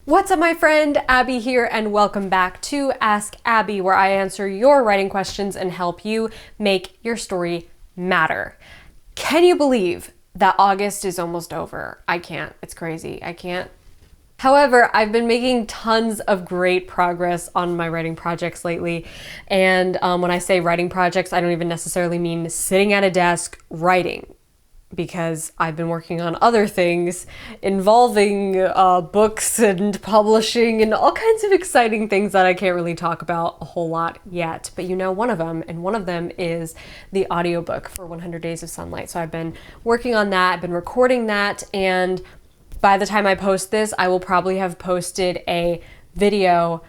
What's up, my friend? Abby here, and welcome back to Ask Abby, where I answer your writing questions and help you make your story matter. Can you believe that August is almost over? I can't. It's crazy. I can't. However, I've been making tons of great progress on my writing projects lately. And when I say writing projects, I don't even necessarily mean sitting at a desk writing, because I've been working on other things involving books and publishing and all kinds of exciting things that I can't really talk about a whole lot yet. But you know one of them is the audiobook for 100 Days of Sunlight. So I've been working on that, I've been recording that, and by the time I post this, I will probably have posted a video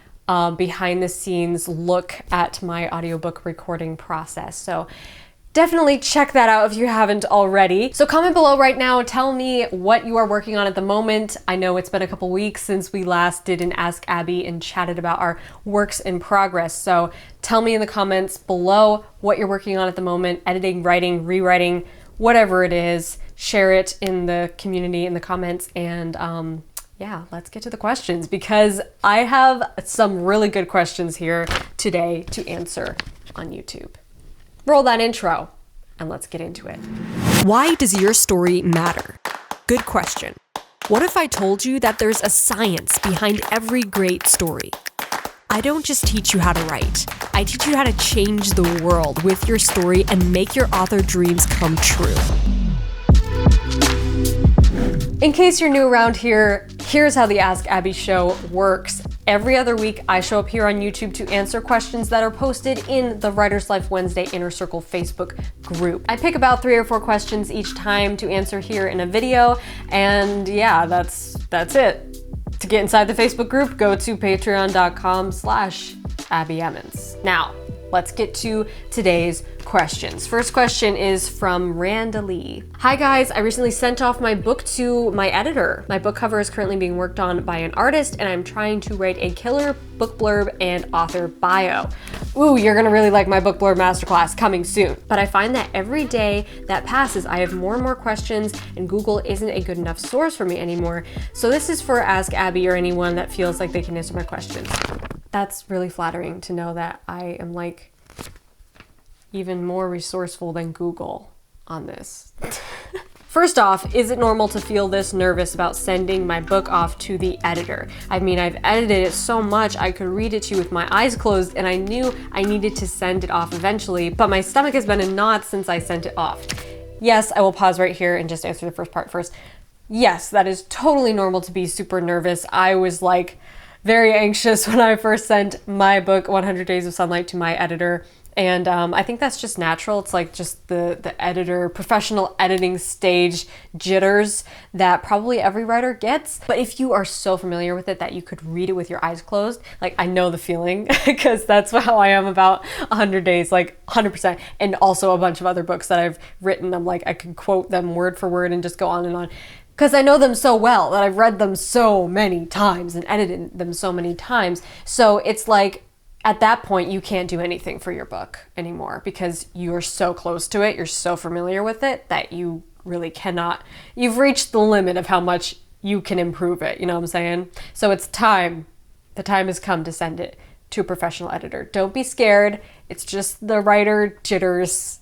behind the scenes look at my audiobook recording process. So definitely check that out if you haven't already. So comment below right now, tell me what you are working on at the moment. I know it's been a couple weeks since we last did an Ask Abby and chatted about our works in progress. So tell me in the comments below what you're working on at the moment, editing, writing, rewriting, whatever it is. Share it in the community, in the comments, and yeah, let's get to the questions, because I have some really good questions here today to answer on YouTube. Roll that intro and let's get into it. Why does your story matter? Good question. What if I told you that there's a science behind every great story? I don't just teach you how to write. I teach you how to change the world with your story and make your author dreams come true. In case you're new around here, here's how the Ask Abby show works. Every other week, I show up here on YouTube to answer questions that are posted in the Writer's Life Wednesday Inner Circle Facebook group. I pick about 3 or 4 questions each time to answer here in a video, and yeah, that's it. To get inside the Facebook group, go to patreon.com/Abby Emmons. Now, let's get to today's questions. First question is from Randa Lee. Hi guys, I recently sent off my book to my editor. My book cover is currently being worked on by an artist, and I'm trying to write a killer book blurb and author bio. Ooh, you're gonna really like my book blurb masterclass coming soon. But I find that every day that passes, I have more and more questions, and Google isn't a good enough source for me anymore. So this is for Ask Abby or anyone that feels like they can answer my questions. That's really flattering to know that I am like even more resourceful than Google on this. First off, is it normal to feel this nervous about sending my book off to the editor? I mean, I've edited it so much I could read it to you with my eyes closed, and I knew I needed to send it off eventually, but my stomach has been in knots since I sent it off. Yes, I will pause right here and just answer the first part first. Yes, that is totally normal to be super nervous. I was like very anxious when I first sent my book 100 Days of Sunlight to my editor. And I think that's just natural. It's like just the editor, professional editing stage jitters that probably every writer gets. But if you are so familiar with it that you could read it with your eyes closed, like I know the feeling, because that's how I am about 100 Days, like 100%. And also a bunch of other books that I've written, I'm like, I can quote them word for word and just go on and on. Because I know them so well, that I've read them so many times and edited them so many times. So it's like, at that point, you can't do anything for your book anymore, because you're so close to it, you're so familiar with it, that you really cannot, you've reached the limit of how much you can improve it, you know what I'm saying? So it's time, the time has come to send it to a professional editor. Don't be scared, it's just the writer jitters,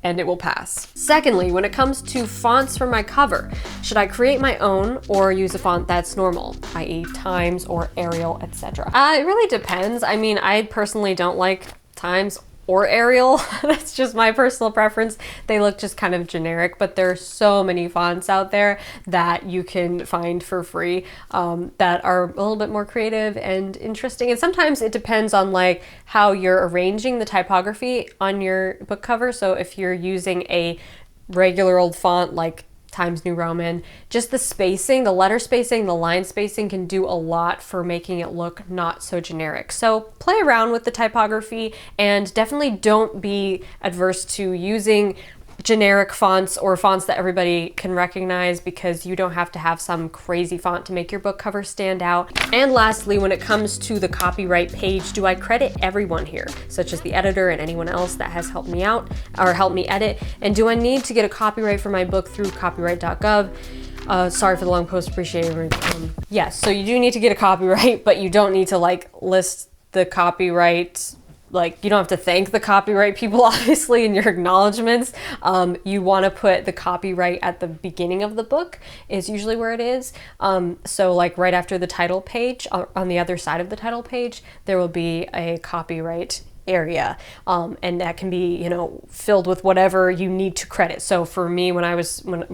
and it will pass. Secondly, when it comes to fonts for my cover, should I create my own or use a font that's normal, i.e. Times or Arial, etc.? It really depends. I mean, I personally don't like Times or Arial. That's just my personal preference. They look just kind of generic, but there are so many fonts out there that you can find for free that are a little bit more creative and interesting. And sometimes it depends on like how you're arranging the typography on your book cover. So if you're using a regular old font like Times New Roman, just the spacing, the letter spacing, the line spacing can do a lot for making it look not so generic. So play around with the typography, and definitely don't be adverse to using generic fonts or fonts that everybody can recognize, because you don't have to have some crazy font to make your book cover stand out. And lastly, when it comes to the copyright page, do I credit everyone here, such as the editor and anyone else that has helped me out or helped me edit? And do I need to get a copyright for my book through copyright.gov? Sorry for the long post, appreciate it. Yes, so you do need to get a copyright, but you don't need to like list the copyright. Like, you don't have to thank the copyright people, obviously, in your acknowledgements. You want to put the copyright at the beginning of the book is usually where it is. So like right after the title page, on the other side of the title page, there will be a copyright area, and that can be, you know, filled with whatever you need to credit. So for me,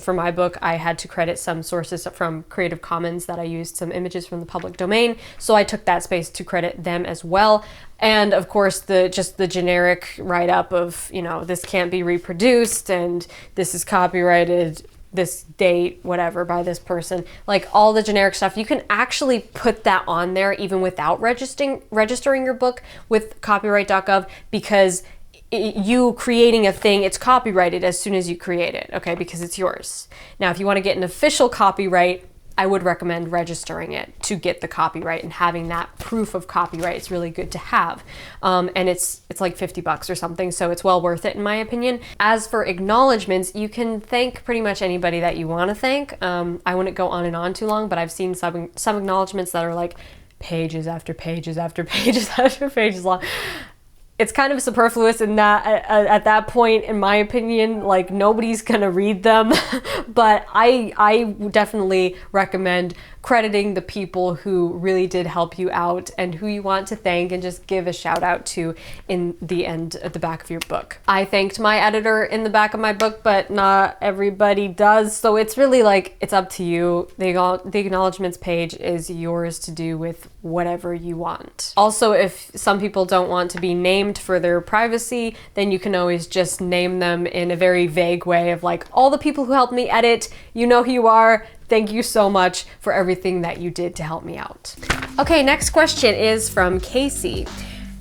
for my book, I had to credit some sources from Creative Commons that I used, some images from the public domain, so I took that space to credit them as well. And of course, just the generic write-up of, you know, this can't be reproduced and this is copyrighted this date, whatever, by this person, like all the generic stuff. You can actually put that on there even without registering your book with copyright.gov, because you creating a thing, it's copyrighted as soon as you create it, okay, because it's yours. Now, if you want to get an official copyright, I would recommend registering it to get the copyright, and having that proof of copyright is really good to have. And it's like $50 or something, so it's well worth it in my opinion. As for acknowledgements, you can thank pretty much anybody that you want to thank. I wouldn't go on and on too long, but I've seen some acknowledgements that are like pages after pages after pages after pages long. It's kind of superfluous in that at that point, in my opinion, like nobody's gonna read them. But I definitely recommend crediting the people who really did help you out and who you want to thank, and just give a shout out to in the end at the back of your book. I thanked my editor in the back of my book, but not everybody does. So it's really like, it's up to you. The acknowledgements page is yours to do with whatever you want. Also, if some people don't want to be named for their privacy, then you can always just name them in a very vague way of like, all the people who helped me edit, you know who you are. Thank you so much for everything that you did to help me out. Okay, next question is from Casey.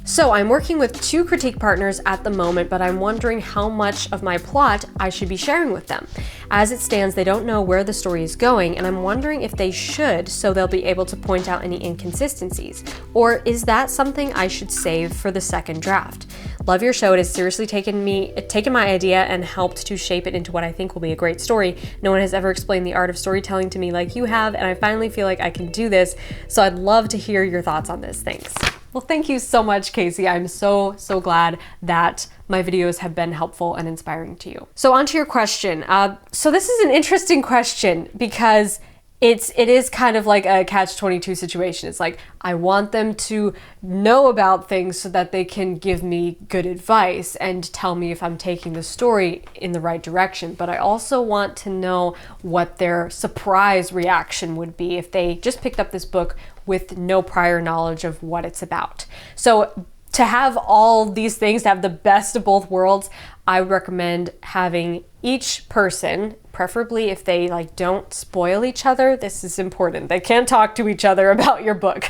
So I'm working with 2 critique partners at the moment, but I'm wondering how much of my plot I should be sharing with them. As it stands, they don't know where the story is going, and I'm wondering if they should, so they'll be able to point out any inconsistencies. Or is that something I should save for the second draft? Love your show. It has seriously taken my idea and helped to shape it into what I think will be a great story. No one has ever explained the art of storytelling to me like you have, and I finally feel like I can do this. So I'd love to hear your thoughts on this. Thanks. Well, thank you so much, Casey. I'm so glad that my videos have been helpful and inspiring to you. So on to your question. So this is an interesting question, because it is kind of like a catch-22 situation. It's like, I want them to know about things so that they can give me good advice and tell me if I'm taking the story in the right direction. But I also want to know what their surprise reaction would be if they just picked up this book with no prior knowledge of what it's about. So to have all these things, to have the best of both worlds, I would recommend having each person, preferably if they like don't spoil each other, this is important, they can't talk to each other about your book,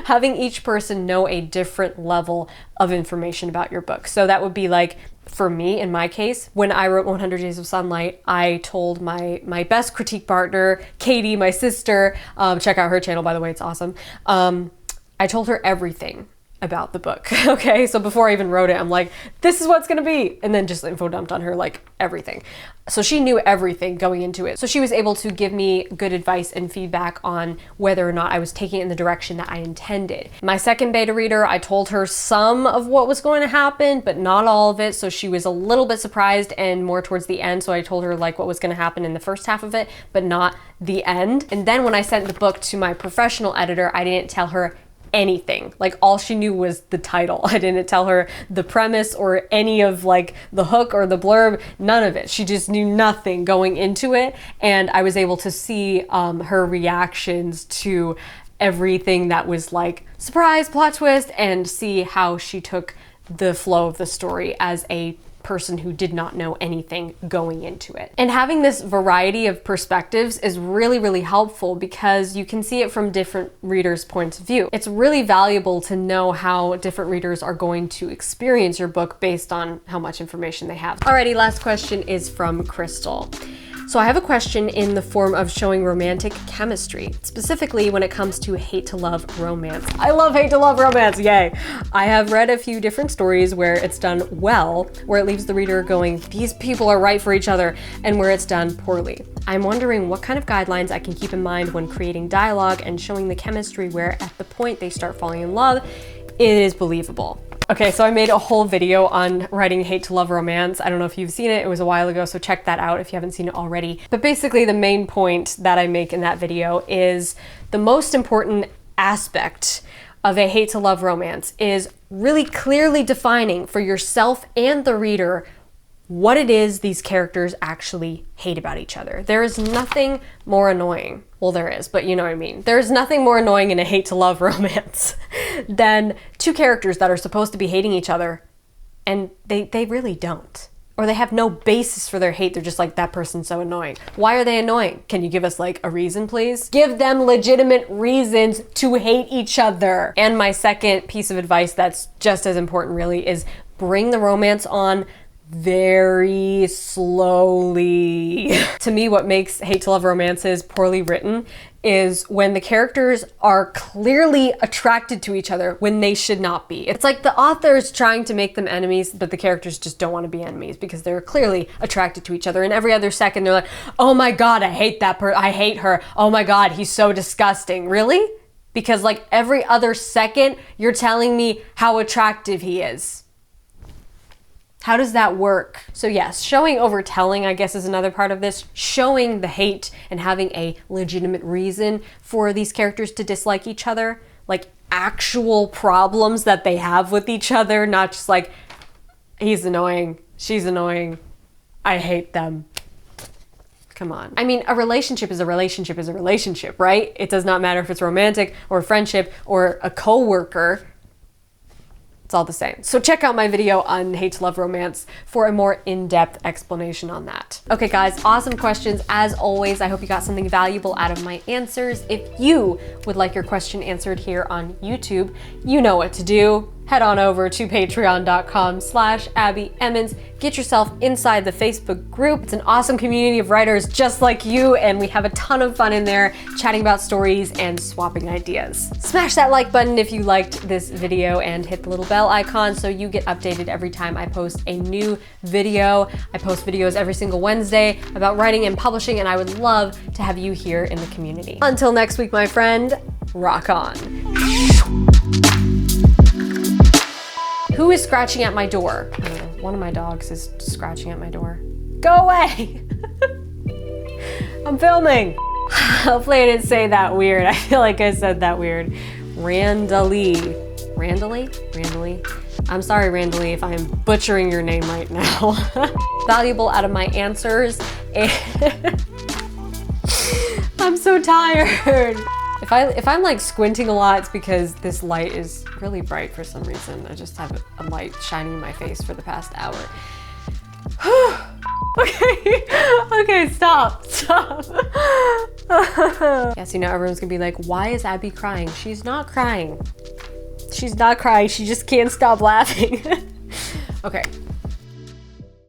having each person know a different level of information about your book. So that would be like, for me, in my case, when I wrote 100 Days of Sunlight, I told my best critique partner, Katie, my sister, check out her channel, by the way, it's awesome. I told her everything about the book. Okay, so before I even wrote it, I'm like, this is what's gonna be, and then just info dumped on her, like everything. So she knew everything going into it. So she was able to give me good advice and feedback on whether or not I was taking it in the direction that I intended. My second beta reader, I told her some of what was going to happen, but not all of it. So she was a little bit surprised and more towards the end. So I told her like what was going to happen in the first half of it, but not the end. And then when I sent the book to my professional editor, I didn't tell her anything. Like, all she knew was the title. I didn't tell her the premise or any of like the hook or the blurb, none of it. She just knew nothing going into it, and I was able to see her reactions to everything that was like surprise, plot twist, and see how she took the flow of the story as a person who did not know anything going into it. And having this variety of perspectives is really, really helpful because you can see it from different readers' points of view. It's really valuable to know how different readers are going to experience your book based on how much information they have. Alrighty, last question is from Crystal. So I have a question in the form of showing romantic chemistry, specifically when it comes to hate to love romance. I love hate to love romance, yay! I have read a few different stories where it's done well, where it leaves the reader going, these people are right for each other, and where it's done poorly. I'm wondering what kind of guidelines I can keep in mind when creating dialogue and showing the chemistry where at the point they start falling in love, it is believable. Okay, so I made a whole video on writing hate to love romance. I don't know if you've seen it, it was a while ago, so check that out if you haven't seen it already. But basically the main point that I make in that video is the most important aspect of a hate to love romance is really clearly defining for yourself and the reader what it is these characters actually hate about each other. There is nothing more annoying. Well, there is, but you know what I mean. There's nothing more annoying in a hate to love romance than two characters that are supposed to be hating each other and they really don't. Or they have no basis for their hate. They're just like, that person's so annoying. Why are they annoying? Can you give us like a reason, please? Give them legitimate reasons to hate each other. And my second piece of advice that's just as important really is bring the romance on very slowly. To me, what makes hate to love romances poorly written is when the characters are clearly attracted to each other when they should not be. It's like the author's trying to make them enemies, but the characters just don't want to be enemies because they're clearly attracted to each other. And every other second they're like, oh my God, I hate that person. I hate her. Oh my God, he's so disgusting. Really? Because like every other second you're telling me how attractive he is. How does that work? So yes, showing over telling, I guess, is another part of this. Showing the hate and having a legitimate reason for these characters to dislike each other, like actual problems that they have with each other, not just like, he's annoying, she's annoying, I hate them. Come on. I mean, a relationship is a relationship is a relationship, right? It does not matter if it's romantic or friendship or a coworker. It's all the same. So check out my video on hate to love romance for a more in-depth explanation on that. Okay guys, awesome questions as always. I hope you got something valuable out of my answers. If you would like your question answered here on YouTube, you know what to do. Head on over to patreon.com/AbbieEmmons. Get yourself inside the Facebook group. It's an awesome community of writers just like you, and we have a ton of fun in there chatting about stories and swapping ideas. Smash that like button if you liked this video and hit the little bell icon so you get updated every time I post a new video. I post videos every single Wednesday about writing and publishing, and I would love to have you here in the community. Until next week, my friend, rock on. Who is scratching at my door? I don't know. One of my dogs is scratching at my door. Go away! I'm filming! Hopefully I didn't say that weird. I feel like I said that weird. Randalee. Randalee? Randalee? I'm sorry, Randalee, if I'm butchering your name right now. Valuable out of my answers. I'm so tired. If I'm like squinting a lot, it's because this light is really bright for some reason. I just have a light shining in my face for the past hour. Okay, stop. Yes, you know, everyone's gonna be like, why is Abbie crying? She's not crying. She's not crying, she just can't stop laughing. Okay.